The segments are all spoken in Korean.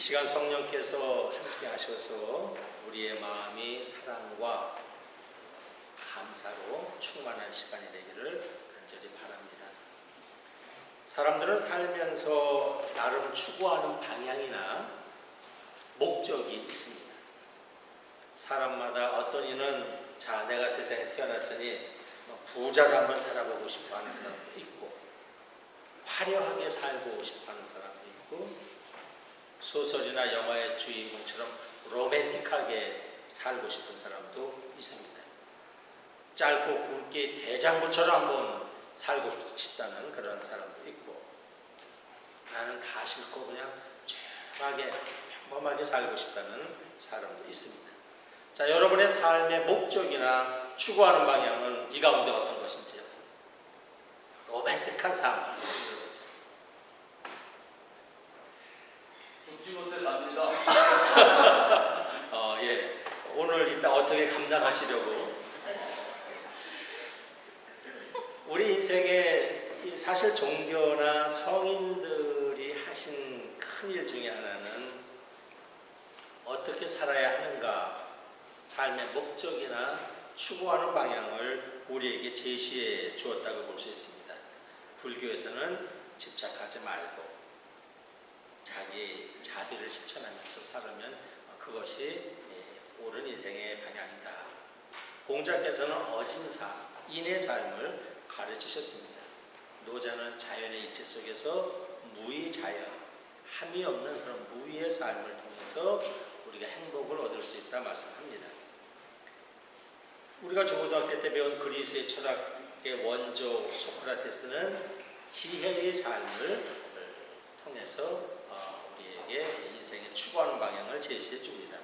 시간 성령께서 함께 하셔서 우리의 마음이 사랑과 감사로 충만한 시간이 되기를 간절히 바랍니다. 사람들은 살면서 나름 추구하는 방향이나 목적이 있습니다. 사람마다 어떤 이는 내가 세상에 태어났으니 부자로 한번 살아보고 싶어 하는 사람도 있고, 화려하게 살고 싶어 하는 사람도 있고, 소설이나 영화의 주인공처럼 로맨틱하게 살고 싶은 사람도 있습니다. 짧고 굵게 대장부처럼 한번 살고 싶다는 그런 사람도 있고, 나는 다 싫고 그냥 조용하게 평범하게 살고 싶다는 사람도 있습니다. 자, 여러분의 삶의 목적이나 추구하는 방향은 이 가운데 어떤 것인지요? 로맨틱한 삶. 죽지 못해 삽니다. 예. 오늘 이따 어떻게 감당하시려고? 우리 인생에 사실 종교나 성인들이 하신 큰 일 중에 하나는 어떻게 살아야 하는가, 삶의 목적이나 추구하는 방향을 우리에게 제시해 주었다고 볼 수 있습니다. 불교에서는 집착하지 말고 자기 자비를 실천하면서 살으면 그것이 옳은 인생의 방향이다. 공자께서는 어진 삶, 인의 삶을 가르치셨습니다. 노자는 자연의 이치 속에서 무의자연, 함이 없는 그런 무의의 삶을 통해서 우리가 행복을 얻을 수 있다 말씀합니다. 우리가 중고등학교 때 배운 그리스의 철학의 원조 소크라테스는 지혜의 삶을 통해서 우리에게 인생의 추구하는 방향을 제시해 줍니다.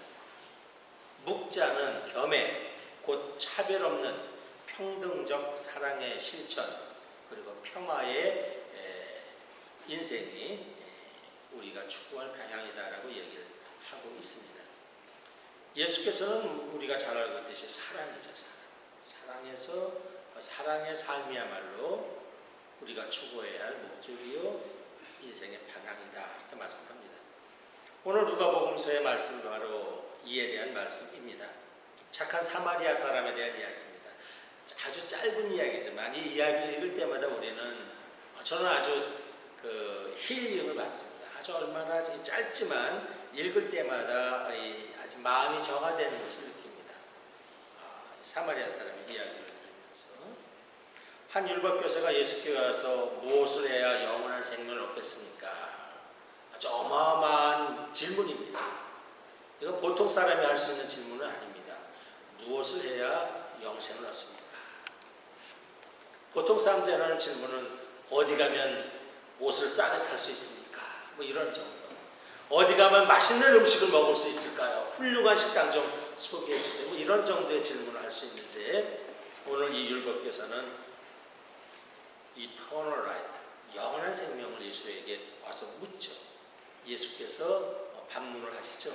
묵자는 겸해, 곧 차별 없는 평등적 사랑의 실천, 그리고 평화의 인생이 우리가 추구할 방향이다라고 얘기를 하고 있습니다. 예수께서는 우리가 잘 알고 있듯이 사랑이죠. 사랑에서 사랑의 삶이야말로 우리가 추구해야 할 목적이요 인생의 방향이다 이렇게 말씀합니다. 오늘 누가복음서의 말씀 바로 이에 대한 말씀입니다. 착한 사마리아 사람에 대한 이야기입니다. 아주 짧은 이야기지만 이 이야기를 읽을 때마다 저는 아주 힐링을 받습니다. 아주 얼마나 짧지만 읽을 때마다 아주 마음이 정화되는 것을 느낍니다. 사마리아 사람의 이야기를 들으면서 한 율법교사가 예수께 와서 무엇을 해야 영원한 생명을 얻겠습니까? 아주 어마어마한 질문입니다. 이거 보통 사람이 할 수 있는 질문은 아닙니다. 무엇을 해야 영생을 얻습니까? 보통 사람들이 하는 질문은 어디 가면 옷을 싸게 살 수 있습니까? 뭐 이런 정도. 어디 가면 맛있는 음식을 먹을 수 있을까요? 훌륭한 식당 좀 소개해 주세요. 뭐 이런 정도의 질문을 할 수 있는데, 오늘 이 율법교사는 Eternal Life, 영원한 생명을 예수에게 와서 묻죠. 예수께서 반문을 하시죠.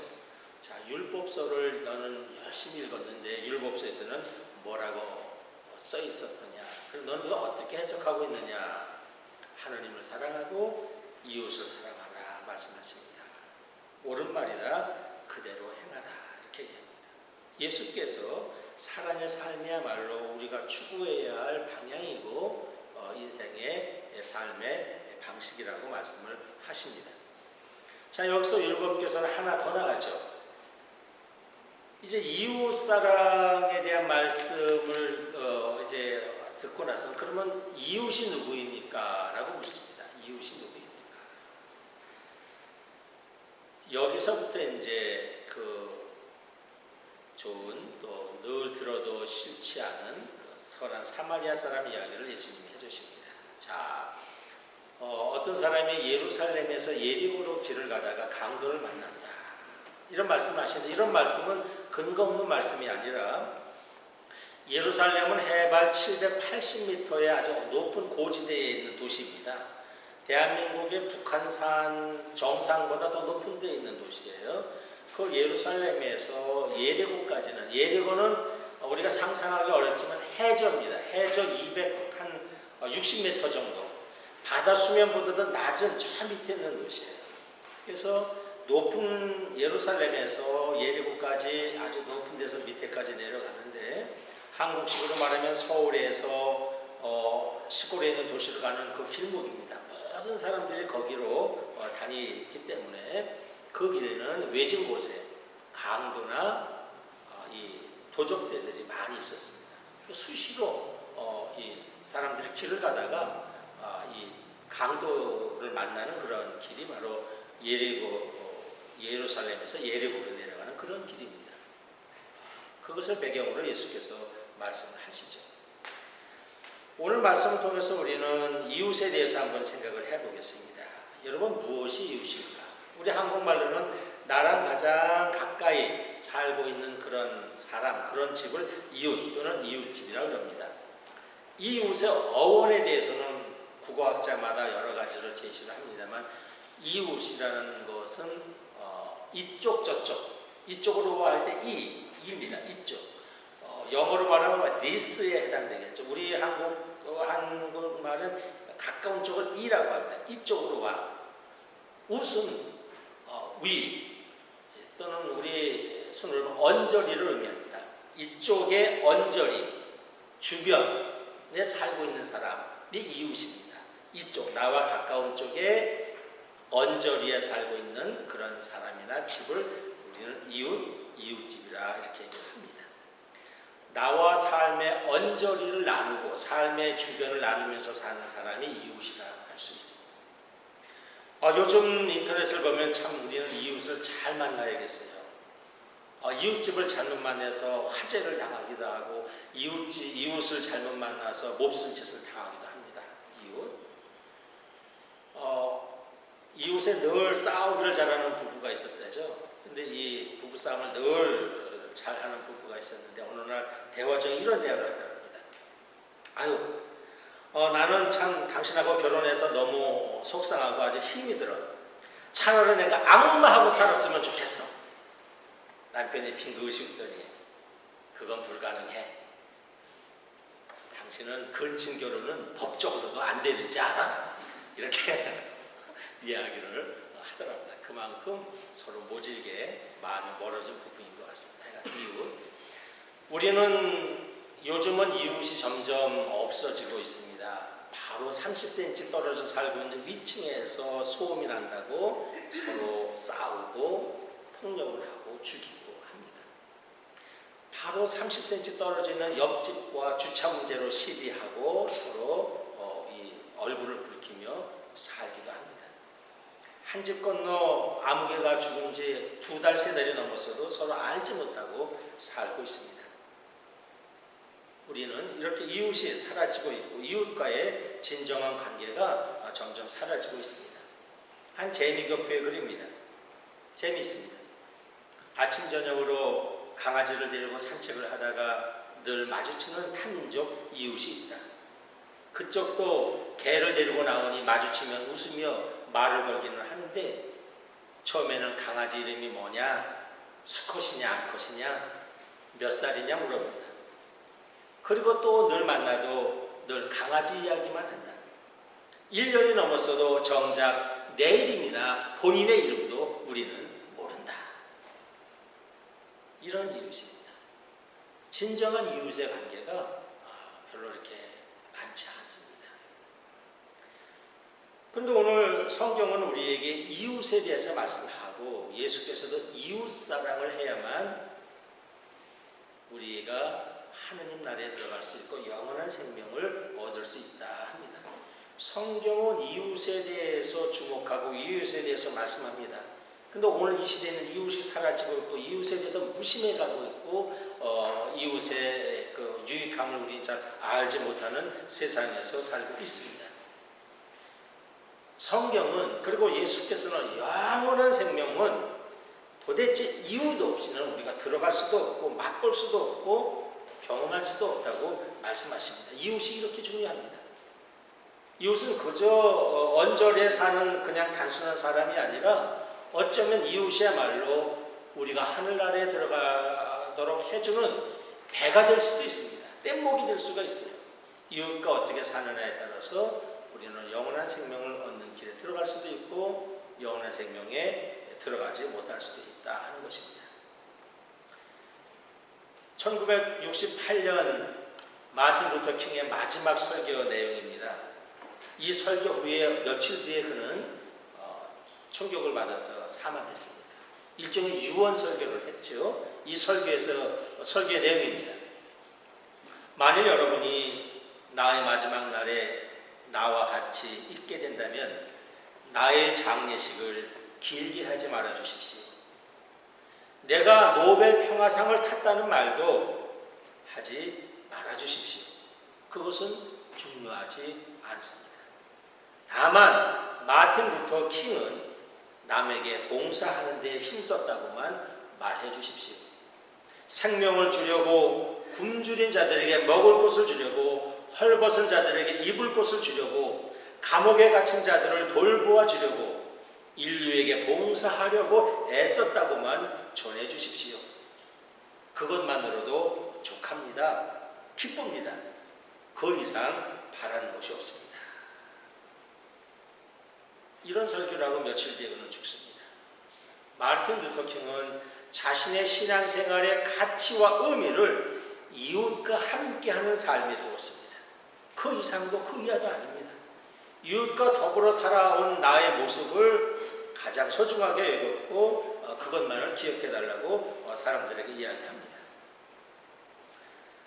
자, 율법서를 너는 열심히 읽었는데 율법서에서는 뭐라고 써 있었느냐? 그럼 너는 그거 어떻게 해석하고 있느냐? 하나님을 사랑하고 이웃을 사랑하라 말씀하십니다. 옳은 말이라 그대로 행하라 이렇게 얘기합니다. 예수께서 사랑의 삶이야말로 우리가 추구해야 할 방향이고 인생의 삶의 방식이라고 말씀을 하십니다. 자, 여기서 율법교사는 하나 더 나가죠. 이제 이웃 사랑에 대한 말씀을 이제 듣고 나서 그러면 이웃이 누구입니까? 라고 묻습니다. 이웃이 누구입니까? 여기서부터 이제 좋은 또 늘 들어도 싫지 않은 선한 사마리아 사람 이야기를 예수님이 해주십니다. 자, 어떤 사람이 예루살렘에서 예리고로 길을 가다가 강도를 만난다. 이런 말씀하시는데, 이런 말씀은 근거 없는 말씀이 아니라 예루살렘은 해발 780m의 아주 높은 고지대에 있는 도시입니다. 대한민국의 북한산 정상보다 더 높은 데에 있는 도시예요. 그 예루살렘에서 예리고까지는, 예리고는 우리가 상상하기 어렵지만 해저입니다. 해저 260m 정도, 바다 수면보다도 낮은 저 밑에 있는 도시예요. 그래서 높은 예루살렘에서 예리고까지 아주 높은 데서 밑에까지 내려가는데 한국식으로 말하면 서울에서 시골에 있는 도시로 가는 그 길목입니다. 모든 사람들이 거기로 다니기 때문에 그 길에는 외진 곳에 강도나 이 도적대들이 많이 있었습니다. 수시로 이 사람들이 길을 가다가 이 강도를 만나는 그런 길이 바로 예루살렘에서 예리고로 내려가는 그런 길입니다. 그것을 배경으로 예수께서 말씀을 하시죠. 오늘 말씀을 통해서 우리는 이웃에 대해서 한번 생각을 해보겠습니다. 여러분, 무엇이 이웃일까? 우리 한국말로는 나랑 가장 가까이 살고 있는 그런 사람, 그런 집을 이웃 또는 이웃집이라고 합니다. 이웃의 어원에 대해서는 국어학자마다 여러 가지로 제시를 합니다만 이웃이라는 것은 이쪽 저쪽, 이쪽으로 할 때 이입니다. 이쪽. 영어로 말하면 this에 해당되겠죠. 우리 한국말은 가까운 쪽을 이라고 합니다. 이쪽으로 와. 웃은 위 또는 우리 순으로 언저리를 의미합니다. 이쪽에 언저리, 주변에 살고 있는 사람이 이웃입니다. 이쪽, 나와 가까운 쪽에 언저리에 살고 있는 그런 사람이나 집을 우리는 이웃집이라 이렇게 얘기를 합니다. 나와 삶의 언저리를 나누고 삶의 주변을 나누면서 사는 사람이 이웃이라 할 수 있습니다. 요즘 인터넷을 보면 참 우리는 이웃을 잘 만나야겠어요. 이웃집을 잘못 만나서 화재를 당하기도 하고 이웃을 잘못 만나서 몹쓸 짓을 당하기도 합니다. 이웃에 늘 싸우기를 잘하는 부부가 있었대죠. 근데 이 부부싸움을 늘 잘하는 부부가 있었는데 어느 날 대화 중에 이런 대화를 하더랍니다. 나는 참 당신하고 결혼해서 너무 속상하고 아주 힘이 들어. 차라리 내가 악마하고 살았으면 좋겠어. 남편이 핑긋이 웃더니 그건 불가능해. 당신은 근친 결혼은 법적으로도 안 되는지 알아? 이렇게 이야기를 하더랍니다. 그만큼 서로 모질게 마음이 멀어진 부부인 것 같습니다. 이웃. 우리는 요즘은 이웃이 점점 없어지고 있습니다. 바로 30cm 떨어져 살고 있는 위층에서 소음이 난다고 서로 싸우고 폭력을 하고 죽이고 합니다. 바로 30cm 떨어져 있는 옆집과 주차 문제로 시비하고 서로 이 얼굴을 붉히며 살기도 합니다. 한 집 건너 아무개가 죽은 지 2달, 3달이 넘었어도 서로 알지 못하고 살고 있습니다. 우리는 이렇게 이웃이 사라지고 있고 이웃과의 진정한 관계가 점점 사라지고 있습니다. 한 재미교포의 글입니다. 재미있습니다. 아침 저녁으로 강아지를 데리고 산책을 하다가 늘 마주치는 타민족 이웃이 있다. 그쪽도 개를 데리고 나오니 마주치면 웃으며 말을 걸기는 하는데 처음에는 강아지 이름이 뭐냐, 수컷이냐 암컷이냐, 몇 살이냐 물어본다. 그리고 또 늘 만나도 늘 강아지 이야기만 한다. 1년이 넘었어도 정작 내 이름이나 본인의 이름도 우리는 모른다. 이런 이웃입니다. 진정한 이웃의 관계가 별로 이렇게 많지 않습니다. 그런데 오늘 성경은 우리에게 이웃에 대해서 말씀하고 예수께서도 이웃 사랑을 해야만 우리가 하느님 나라에 들어갈 수 있고 영원한 생명을 얻을 수 있다 합니다. 성경은 이웃에 대해서 주목하고 이웃에 대해서 말씀합니다. 근데 오늘 이 시대는 이웃이 사라지고 있고 이웃에 대해서 무심해가고 있고 이웃의 그 유익함을 우리 잘 알지 못하는 세상에서 살고 있습니다. 성경은 그리고 예수께서는 영원한 생명은 도대체 이유도 없이는 우리가 들어갈 수도 없고 맛볼 수도 없고 경험할 수도 없다고 말씀하십니다. 이웃이 이렇게 중요합니다. 이웃은 그저 언저리에 사는 그냥 단순한 사람이 아니라 어쩌면 이웃이야말로 우리가 하늘나라에 들어가도록 해주는 배가 될 수도 있습니다. 뗏목이 될 수가 있어요. 이웃과 어떻게 사느냐에 따라서 우리는 영원한 생명을 얻는 길에 들어갈 수도 있고 영원한 생명에 들어가지 못할 수도 있다 하는 것입니다. 1968년 마틴 루터 킹의 마지막 설교 내용입니다. 이 설교 후에 며칠 뒤에 그는 충격을 받아서 사망했습니다. 일종의 유언 설교를 했죠. 이 설교의 내용입니다. 만일 여러분이 나의 마지막 날에 나와 같이 있게 된다면 나의 장례식을 길게 하지 말아 주십시오. 내가 노벨 평화상을 탔다는 말도 하지 말아 주십시오. 그것은 중요하지 않습니다. 다만 마틴 루터 킹은 남에게 봉사하는 데 힘썼다고만 말해 주십시오. 생명을 주려고 굶주린 자들에게 먹을 것을 주려고 헐벗은 자들에게 입을 것을 주려고 감옥에 갇힌 자들을 돌보아 주려고 인류에게 봉사하려고 애썼다고만 전해 주십시오. 그것만으로도 족합니다. 기쁩니다. 그 이상 바라는 것이 없습니다. 이런 설교라고 며칠 뒤에 그는 죽습니다. 마틴 루터 킹은 자신의 신앙생활의 가치와 의미를 이웃과 함께하는 삶에 두었습니다. 그 이상도 그 이하도 아닙니다. 이웃과 더불어 살아온 나의 모습을 가장 소중하게 여겼고 그것만을 기억해달라고 사람들에게 이야기합니다.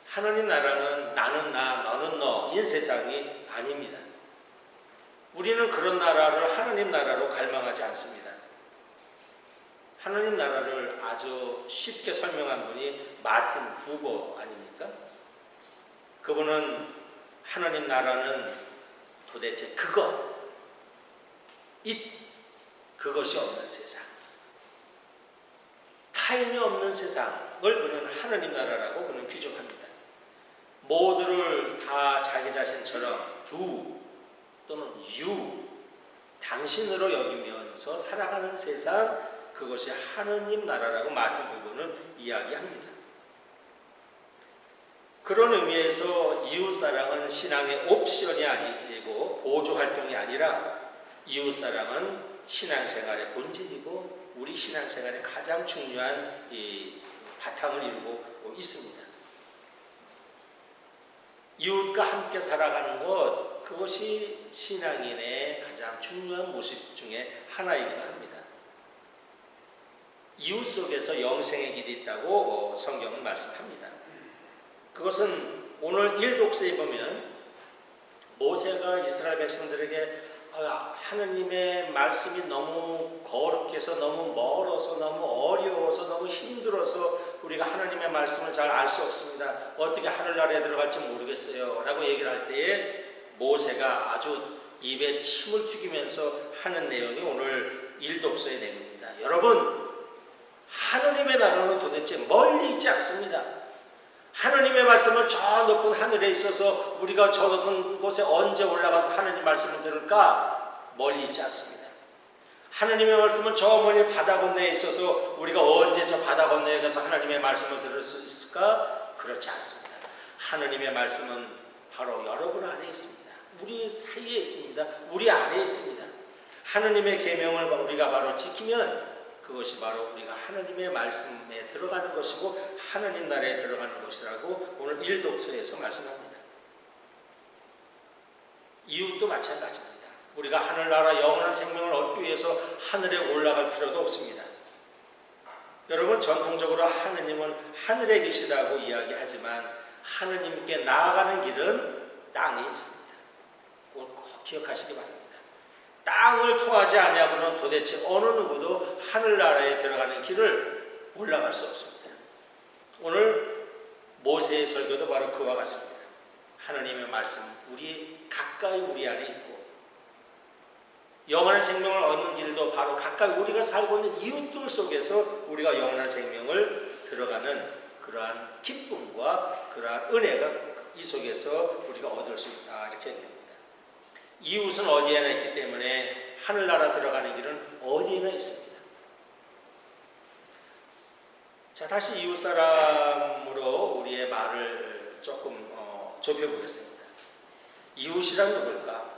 하나님 나라는 나는 나, 너는 너인 세상이 아닙니다. 우리는 그런 나라를 하나님 나라로 갈망하지 않습니다. 하나님 나라를 아주 쉽게 설명한 분이 마틴 부버 아닙니까? 그분은 하나님 나라는 도대체 그것이 없는 세상, 타인이 없는 세상을 그는 하나님 나라라고 그는 규정합니다. 모두를 다 자기 자신처럼 또는 당신으로 여기면서 살아가는 세상, 그것이 하느님 나라라고 마틴 부부는 이야기합니다. 그런 의미에서 이웃사랑은 신앙의 옵션이 아니고 보조활동이 아니라 이웃사랑은 신앙생활의 본질이고 우리 신앙생활의 가장 중요한 바탕을 이루고 있습니다. 이웃과 함께 살아가는 것, 그것이 신앙인의 가장 중요한 모습 중에 하나이기도 합니다. 이웃 속에서 영생의 길이 있다고 성경은 말씀합니다. 그것은 오늘 1독서에 보면 모세가 이스라엘 백성들에게 하느님의 말씀이 너무 거룩해서 너무 멀어서 너무 어려워서 너무 힘들어서 우리가 하나님의 말씀을 잘 알 수 없습니다. 어떻게 하늘나라에 들어갈지 모르겠어요 라고 얘기를 할 때에 모세가 아주 입에 침을 튀기면서 하는 내용이 오늘 1독서의 내용입니다. 여러분, 하느님의 나라는 도대체 멀리 있지 않습니다. 하느님의 말씀은 저 높은 하늘에 있어서 우리가 저 높은 곳에 언제 올라가서 하느님 말씀을 들을까? 멀리 있지 않습니다. 하느님의 말씀은 저 멀리 바다 건너에 있어서 우리가 언제 저 바다 건너에 가서 하나님의 말씀을 들을 수 있을까? 그렇지 않습니다. 하느님의 말씀은 바로 여러분 안에 있습니다. 우리 사이에 있습니다. 우리 안에 있습니다. 하느님의 계명을 우리가 바로 지키면 그것이 바로 우리가 하나님의 말씀에 들어가는 것이고 하나님 나라에 들어가는 것이라고 오늘 1독서에서 말씀합니다. 이웃도 마찬가지입니다. 우리가 하늘나라 영원한 생명을 얻기 위해서 하늘에 올라갈 필요도 없습니다. 여러분, 전통적으로 하느님은 하늘에 계시다고 이야기하지만 하느님께 나아가는 길은 땅에 있습니다. 꼭 기억하시기 바랍니다. 땅을 통하지 아니하고는 도대체 어느 누구도 하늘나라에 들어가는 길을 올라갈 수 없습니다. 오늘 모세의 설교도 바로 그와 같습니다. 하나님의 말씀 가까이 우리 안에 있고 영원한 생명을 얻는 길도 바로 가까이 우리가 살고 있는 이웃들 속에서 우리가 영원한 생명을 들어가는 그러한 기쁨과 그러한 은혜가 이 속에서 우리가 얻을 수 있다, 이렇게 얘기합니다. 이웃은 어디에나 있기 때문에 하늘나라 들어가는 길은 어디에나 있습니다. 자, 다시 이웃사람으로 우리의 말을 조금 좁혀보겠습니다. 이웃이란 누굴까?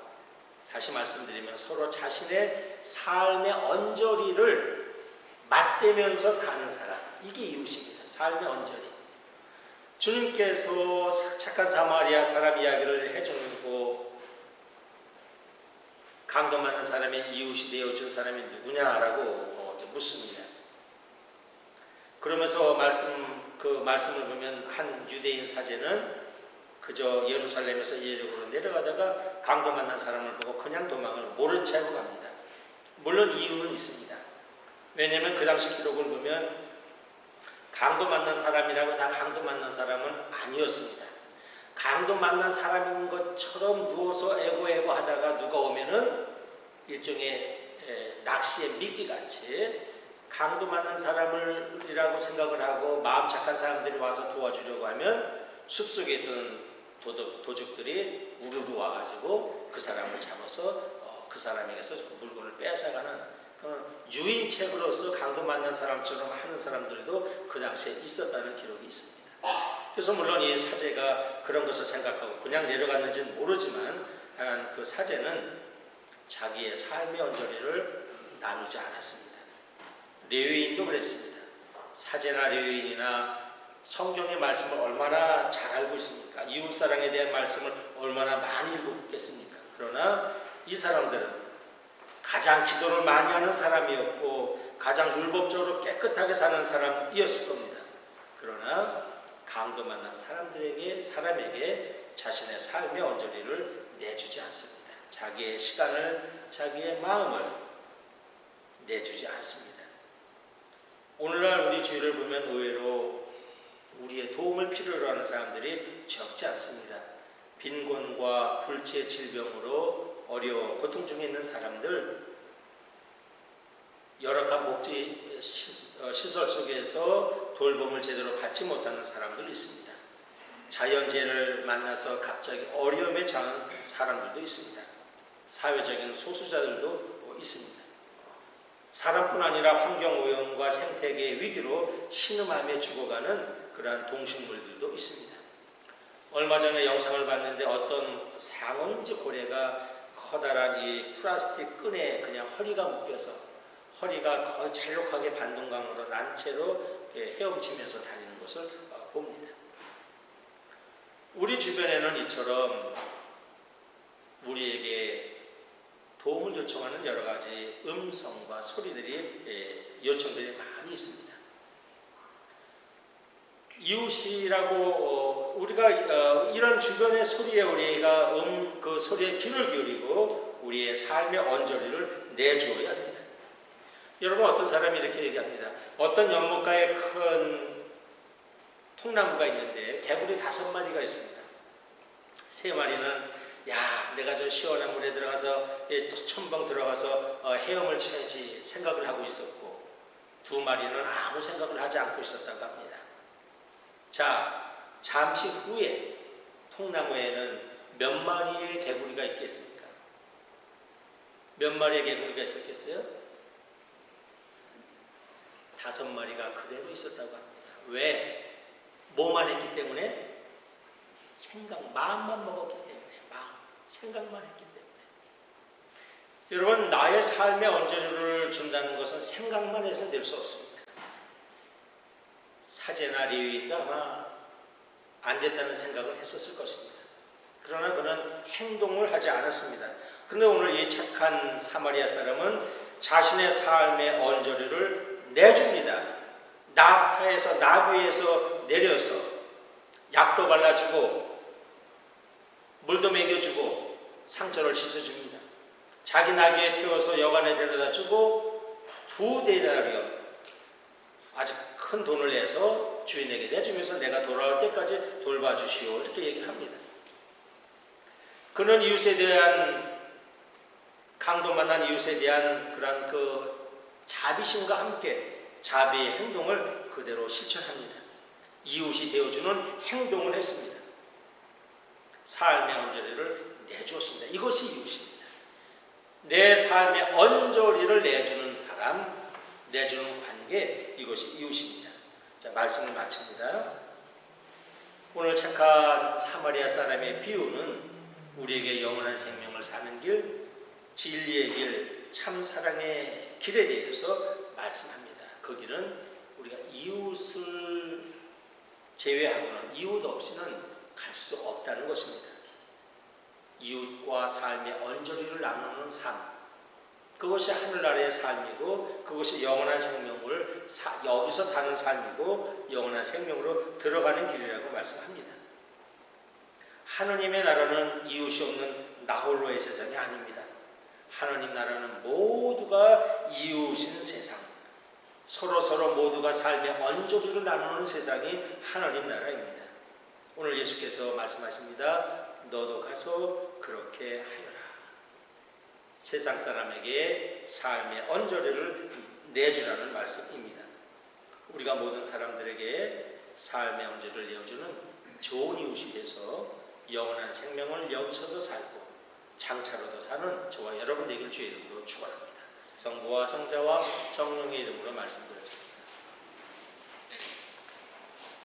다시 말씀드리면 서로 자신의 삶의 언저리를 맞대면서 사는 사람, 이게 이웃입니다. 삶의 언저리. 주님께서 착한 사마리아 사람 이야기를 해주고 강도 많은 사람의 이웃이 되어준 사람이 누구냐라고 묻습니다. 그러면서 말씀을 보면 한 유대인 사제는 그저 예루살렘에서 예리고로 내려가다가 강도 만난 사람을 보고 그냥 도망을 모른 채 하고 갑니다. 물론 이유는 있습니다. 왜냐하면 그 당시 기록을 보면 강도 만난 사람이라고 다 강도 만난 사람은 아니었습니다. 강도 만난 사람인 것처럼 누워서 애고 하다가 누가 오면은 일종의 낚시의 미끼같이 강도 만난 사람이라고 생각을 하고 마음 착한 사람들이 와서 도와주려고 하면 숲속에 있던 도둑들이 우르르 와가지고 그 사람을 잡아서 그 사람에게서 물건을 빼앗아가는 그런 유인책으로서 강도 만난 사람처럼 하는 사람들도 그 당시에 있었다는 기록이 있습니다. 그래서 물론 이 사제가 그런 것을 생각하고 그냥 내려갔는지는 모르지만 그 사제는 자기의 삶의 언저리를 나누지 않았습니다. 레위인도 그랬습니다. 사제나 레위인이나 성경의 말씀을 얼마나 잘 알고 있습니까? 이웃사랑에 대한 말씀을 얼마나 많이 읽었겠습니까? 그러나 이 사람들은 가장 기도를 많이 하는 사람이었고 가장 율법적으로 깨끗하게 사는 사람이었을 겁니다. 그러나 강도 만난 사람에게 자신의 삶의 언저리를 내주지 않습니다. 자기의 시간을, 자기의 마음을 내주지 않습니다. 오늘날 우리 주위를 보면 의외로 우리의 도움을 필요로 하는 사람들이 적지 않습니다. 빈곤과 불치의 질병으로 어려워 고통 중에 있는 사람들, 열악한 복지 시설 속에서 돌봄을 제대로 받지 못하는 사람들이 있습니다. 자연재해를 만나서 갑자기 어려움에 처한 사람들도 있습니다. 사회적인 소수자들도 있습니다. 사람뿐 아니라 환경오염과 생태계의 위기로 신음하며 죽어가는 그러한 동식물들도 있습니다. 얼마 전에 영상을 봤는데 어떤 상어인지 고래가 커다란 이 플라스틱 끈에 그냥 허리가 묶여서 허리가 거의 잘록하게 반동강으로 난 채로 헤엄치면서 다니는 것을 봅니다. 우리 주변에는 이처럼 우리에게 도움을 요청하는 여러 가지 음성과 소리들이 요청들이 많이 있습니다. 이웃이라고 우리가 이런 주변의 소리에 우리가 그 소리에 귀를 기울이고 우리의 삶의 언저리를 내주어야 합니다. 여러분, 어떤 사람이 이렇게 얘기합니다. 어떤 연못가에 큰 통나무가 있는데 개구리 5마리가 있습니다. 3마리는 내가 저 시원한 물에 들어가서 첨벙 들어가서 헤엄을 쳐야지 생각을 하고 있었고 2마리는 아무 생각을 하지 않고 있었다고 합니다. 자, 잠시 후에 통나무에는 몇 마리의 개구리가 있겠습니까? 몇 마리의 개구리가 있었겠어요? 5마리가 그대로 있었다고 합니다. 왜? 뭐만 했기 때문에? 마음만 먹었기 때문에. 생각만 했기 때문에. 여러분, 나의 삶의 언저리를 준다는 것은 생각만 해서 낼 수 없습니다. 사제나 레위인도 아마 안 됐다는 생각을 했었을 것입니다. 그러나 그는 행동을 하지 않았습니다. 그런데 오늘 이 착한 사마리아 사람은 자신의 삶의 언저리를 내줍니다. 나귀에서 내려서 약도 발라주고 물도 먹여주고 상처를 씻어줍니다. 자기 나귀에 태워서 여관에 데려다주고 2데나리온 아주 큰 돈을 내서 주인에게 내주면서 내가 돌아올 때까지 돌봐주시오, 이렇게 얘기를 합니다. 그는 이웃에 대한 강도 만난 이웃에 대한 그런 그 자비심과 함께 자비의 행동을 그대로 실천합니다. 이웃이 되어주는 행동을 했습니다. 삶의 언저리를 내주었습니다. 이것이 이웃입니다. 내 삶의 언저리를 내주는 사람, 내주는 관계, 이것이 이웃입니다. 자, 말씀을 마칩니다. 오늘 착한 사마리아 사람의 비유는 우리에게 영원한 생명을 사는 길, 진리의 길, 참 사랑의 길에 대해서 말씀합니다. 그 길은 우리가 이웃을 제외하고는 이웃 없이는 갈 수 없다는 것입니다. 이웃과 삶의 언저리를 나누는 삶, 그것이 하늘나라의 삶이고 그것이 영원한 생명을 여기서 사는 삶이고 영원한 생명으로 들어가는 길이라고 말씀합니다. 하느님의 나라는 이웃이 없는 나홀로의 세상이 아닙니다. 하느님 나라는 모두가 이웃인 세상, 서로 모두가 삶의 언저리를 나누는 세상이 하느님 나라입니다. 오늘 예수께서 말씀하십니다. 너도 가서 그렇게 하여라. 세상 사람에게 삶의 언저리를 내주라는 말씀입니다. 우리가 모든 사람들에게 삶의 언저리를 내어주는 좋은 이웃이 돼서 영원한 생명을 여기서도 살고 장차로도 사는 저와 여러분 되길 주의 이름으로 축원합니다. 성부와 성자와 성령의 이름으로 말씀드렸습니다.